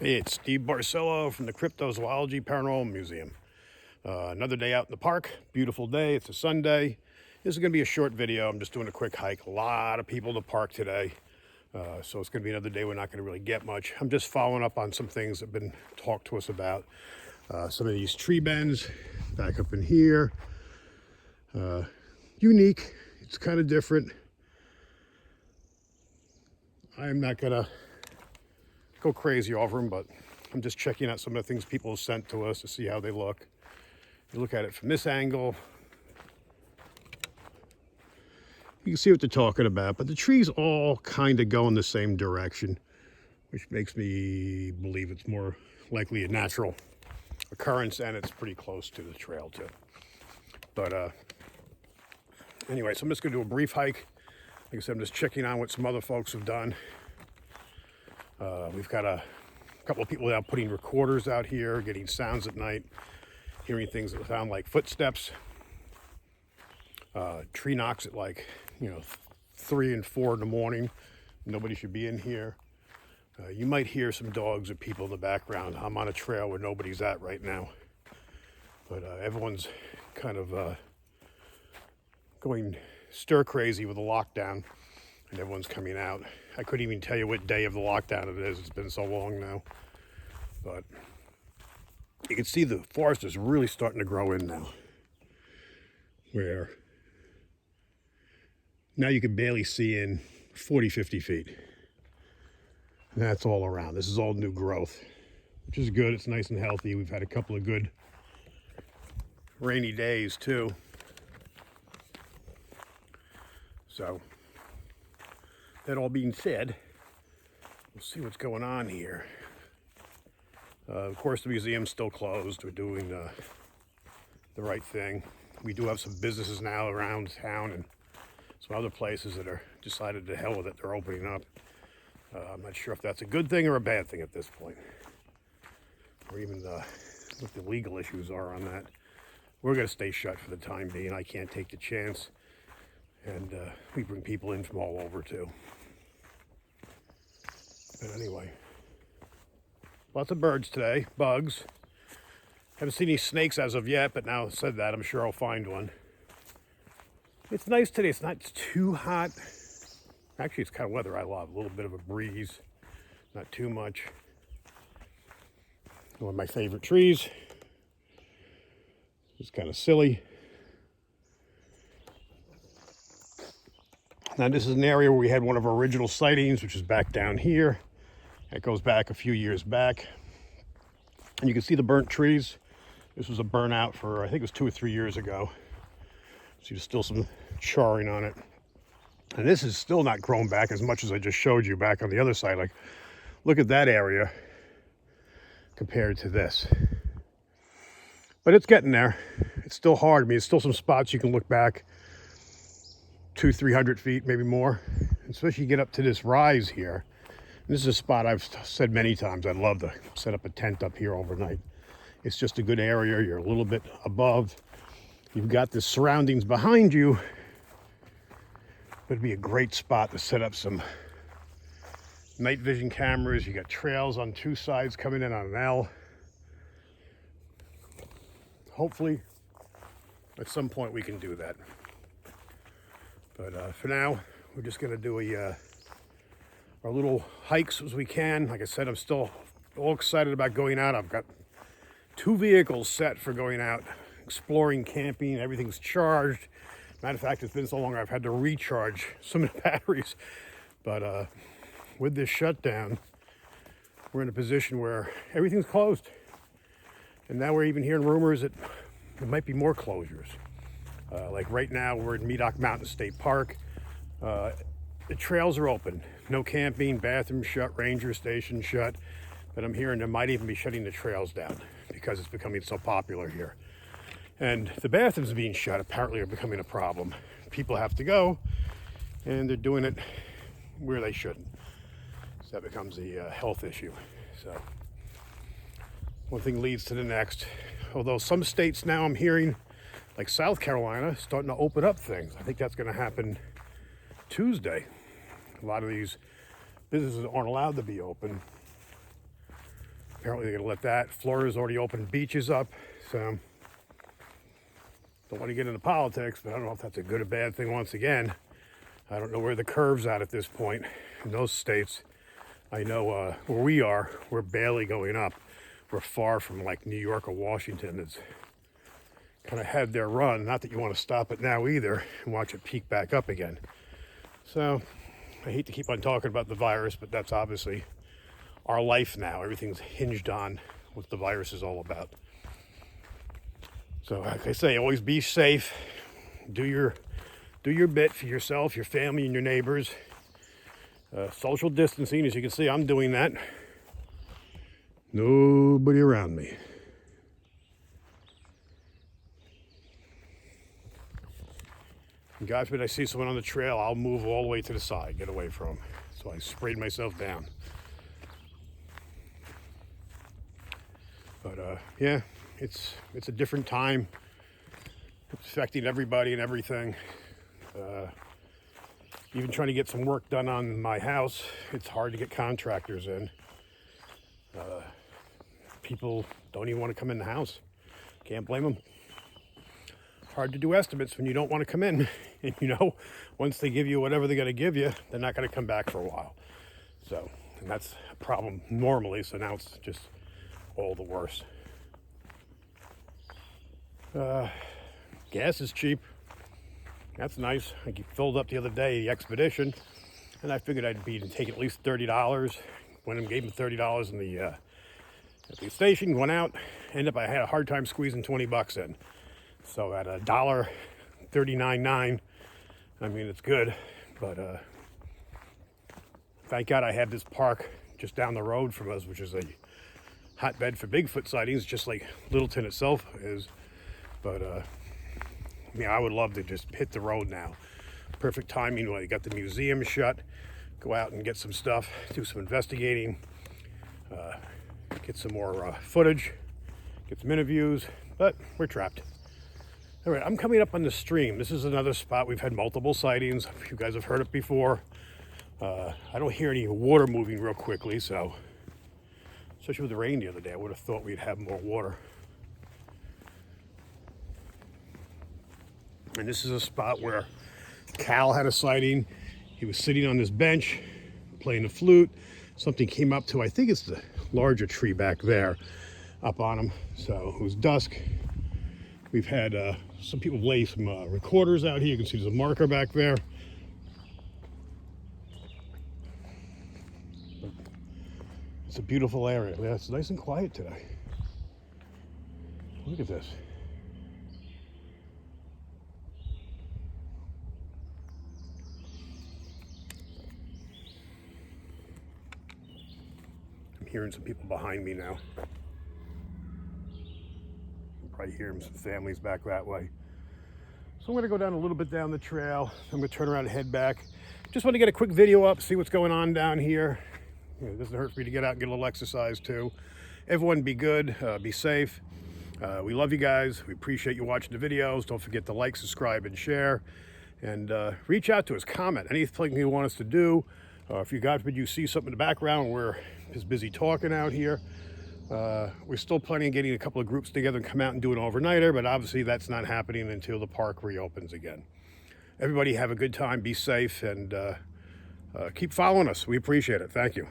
Hey, it's Steve Barcelo from the Cryptozoology Paranormal Museum. Another day out in the park. Beautiful day. It's a Sunday. This is going to be a short video. I'm just doing a quick hike. A lot of people in the park today. So it's going to be another day we're not going to really get much. I'm just following up on some things that have been talked to us about. Some of these tree bends back up in here. Unique. It's kind of different. I'm not going to go crazy over them, but I'm just checking out some of the things people have sent to us to see how they look. You look at it from this angle, you can see what they're talking about, but the trees all kind of go in the same direction, which makes me believe it's more likely a natural occurrence, and it's pretty close to the trail too. But anyway, so I'm just going to do a brief hike. Like I said, I'm just checking on what some other folks have done. We've got a couple of people out putting recorders out here, getting sounds at night, hearing things that sound like footsteps, tree knocks at 3 and 4 in the morning. Nobody should be in here. You might hear some dogs or people in the background. I'm on a trail where nobody's at right now, but everyone's kind of going stir crazy with the lockdown, and everyone's coming out. I couldn't even tell you what day of the lockdown it is. It's been so long now. But you can see the forest is really starting to grow in now, where now you can barely see in 40, 50 feet. And that's all around. This is all new growth, which is good. It's nice and healthy. We've had a couple of good rainy days too. So that all being said, we'll see what's going on here. Of course, the museum's still closed. We're doing the right thing. We do have some businesses now around town and some other places that are decided to hell with it. They're opening up. I'm not sure if that's a good thing or a bad thing at this point, or even what the legal issues are on that. We're going to stay shut for the time being. I can't take the chance. And we bring people in from all over too. But anyway, lots of birds today, bugs. Haven't seen any snakes as of yet, but now said that, I'm sure I'll find one. It's nice today. It's not too hot. Actually, it's kind of weather I love. A little bit of a breeze, not too much. One of my favorite trees. It's kind of silly. Now this is an area where we had one of our original sightings, which is back down here. It goes back a few years back. And you can see the burnt trees. This was a burnout for, I think it was 2 or 3 years ago. So there's still some charring on it. And this is still not grown back as much as I just showed you back on the other side. Like, look at that area compared to this. But it's getting there. It's still hard. I mean, there's still some spots you can look back 200-300 feet, maybe more. Especially you get up to this rise here. This is a spot I've said many times I'd love to set up a tent up here overnight. It's just a good area. You're a little bit above. You've got the surroundings behind you. But it'd be a great spot to set up some night vision cameras. You got trails on 2 sides coming in on an L. Hopefully, at some point we can do that. But for now, we're just going to do our little hikes as we can. Like I said, I'm still all excited about going out. I've got 2 vehicles set for going out, exploring, camping. Everything's charged. Matter of fact, it's been so long I've had to recharge some of the batteries. But with this shutdown, we're in a position where everything's closed. And now we're even hearing rumors that there might be more closures. Like right now, we're in Medoc Mountain State Park. The trails are open. No camping, bathroom shut, ranger station shut. But I'm hearing they might even be shutting the trails down because it's becoming so popular here. And the bathrooms being shut apparently are becoming a problem. People have to go, and they're doing it where they shouldn't. So that becomes a health issue. So one thing leads to the next. Although some states now I'm hearing, like South Carolina, starting to open up things. I think that's going to happen Tuesday. A lot of these businesses aren't allowed to be open. Apparently they're gonna let that. Florida's already opened beaches up, so don't want to get into politics, but I don't know if that's a good or bad thing. Once again, I don't know where the curve's at this point in those states. I know where we are, we're barely going up. We're far from like New York or Washington. It's kind of had their run. Not that you want to stop it now either and watch it peak back up again. So I hate to keep on talking about the virus, but that's obviously our life now. Everything's hinged on what the virus is all about. So like I say, always be safe. Do your bit for yourself, your family, and your neighbors. Social distancing, as you can see, I'm doing that. Nobody around me. And God forbid I see someone on the trail, I'll move all the way to the side, get away from them. So I sprayed myself down. But yeah, it's a different time. It's affecting everybody and everything. Even trying to get some work done on my house, it's hard to get contractors in. People don't even want to come in the house. Can't blame them. Hard to do estimates when you don't want to come in. And you know, once they give you whatever they're going to give you, they're not going to come back for a while. So, and that's a problem normally, so now it's just all the worse. Gas is cheap. That's nice. I filled up the other day, the Expedition, and I figured I'd take at least $30. Went and gave him $30 in the at the station, went out, ended up I had a hard time squeezing 20 bucks in. So at $1.39.9, I mean, it's good, but thank God I had this park just down the road from us, which is a hotbed for Bigfoot sightings, just like Littleton itself is. But yeah, I would love to just hit the road now. Perfect timing when you got the museum shut. Go out and get some stuff, do some investigating, get some more footage, get some interviews, but we're trapped. All right, I'm coming up on the stream. This is another spot. We've had multiple sightings. You guys have heard it before. I don't hear any water moving real quickly, so, especially with the rain the other day, I would have thought we'd have more water. And this is a spot where Cal had a sighting. He was sitting on this bench playing the flute. Something came up to, I think it's the larger tree back there, up on him. So it was dusk. We've had some people lay some recorders out here. You can see there's a marker back there. It's a beautiful area. Yeah, it's nice and quiet today. Look at this. Hearing some people behind me now. I'm probably hearing some families back that way. So I'm gonna go down a little bit down the trail. I'm gonna turn around and head back. Just want to get a quick video up, see what's going on down here. You know, it doesn't hurt for me to get out and get a little exercise too. Everyone be good, be safe. We love you guys. We appreciate you watching the videos. Don't forget to like, subscribe, and share. And reach out to us, comment anything you want us to do. If you God forbid you see something in the background, we're just busy talking out here. We're still planning on getting a couple of groups together and come out and do an overnighter, but obviously that's not happening until the park reopens again. Everybody have a good time, be safe, and keep following us. We appreciate it. Thank you.